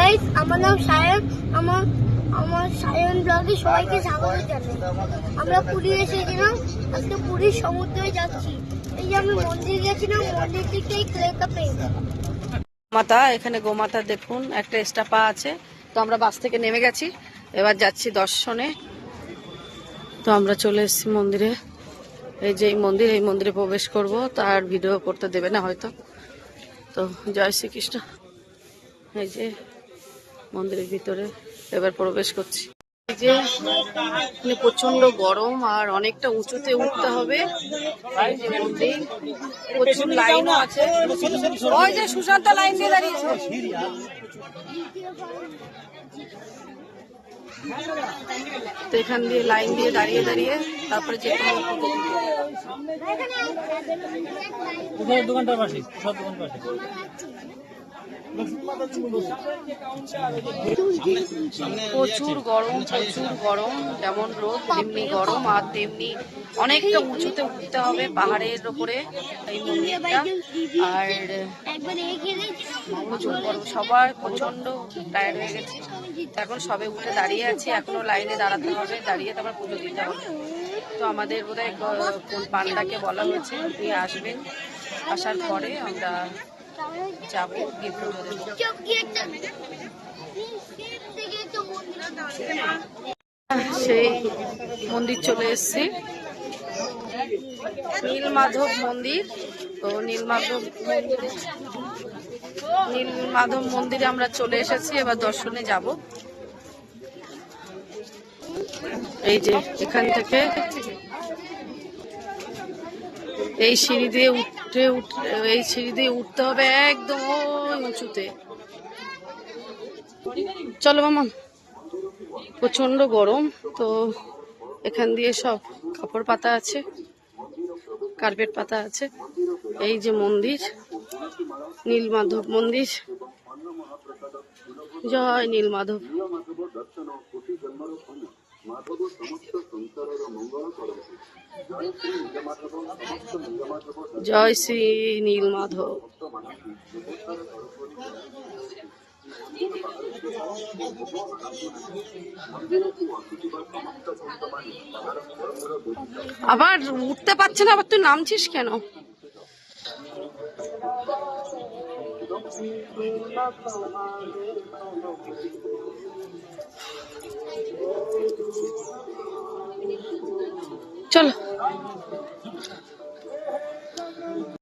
Guys, আমার নাম সায়ন। আমার সায়ন ব্লগে সবাইকে স্বাগত জানাই। আমরা পুরী এসেছিলাম, আজকে পুরীর সমুদ্রে যাচ্ছি। এই যে আমি মন্দির গেছিলাম, মন্দির থেকে এই ক্লেটা পেয়েছি। মাতা, এখানে গোমাতা দেখুন একটা স্টাপা আছে। তো আমরা বাস থেকে নেমে গেছি, এবার যাচ্ছি দর্শনে। তো আমরা চলে এসেছি মন্দিরে। এই যে এই মন্দিরে প্রবেশ করব, তার ভিডিও করতে দেবে না হয়তো। তো জয় শ্রীকৃষ্ণ। এই যে মন্দিরের ভিতরে এবার প্রবেশ করছি। এই যে প্রচন্ড গরম আর অনেকটা উঁচুতে উঠতে হবে। এই যে মন্দির, প্রচুর লাইনও আছে। ওই যে সুশান্ত লাইন দিয়ে দাঁড়িয়েছে। তো এখান দিয়ে লাইন দিয়ে দাঁড়িয়ে দাঁড়িয়ে তারপরে যে দোকানটার পাশে, সব দোকান পাশে। প্রচুর গরম, যেমন রোদ তেমনি গরম, আর তেমনি অনেকটা উঁচুতে উঠতে হবে পাহাড়ের ওপরে এই মন্দিরটা। আর প্রচুর গরম, সবার প্রচন্ড টায়ার্ড হয়ে গেছি। এখন সবে উঠে দাঁড়িয়ে আছি, এখনো লাইনে দাঁড়াতে হবে, দাঁড়িয়ে তারপর পুজো দিতে হবে। তো আমাদের বোধহয় কোন পান্ডাকে বলা হয়েছে, নিয়ে আসবেন, আসার পরে আমরা যাবো, গিয়ে পুজো দেবো। সেই মন্দির চলে এসেছি, নীলমাধব মন্দির। তো নীলমাধব মন্দিরে আমরা চলে এসেছি, এবার দর্শনে যাব। এই যে এখান থেকে এই সিঁড়ি দিয়ে উঠতে হবে একদম ওই উঁচুতে। চলো মামা, প্রচন্ড গরম। তো এখান দিয়ে সব কাপড় পাতা আছে, কার্পেট পাতা আছে। এই যে মন্দির, নীলমাধব মন্দির। জয় নীলমাধব। জয় শ্রী নীলমাধব। আবার উঠতে পারছে না, আবার তুই নামছিস কেন? চলো।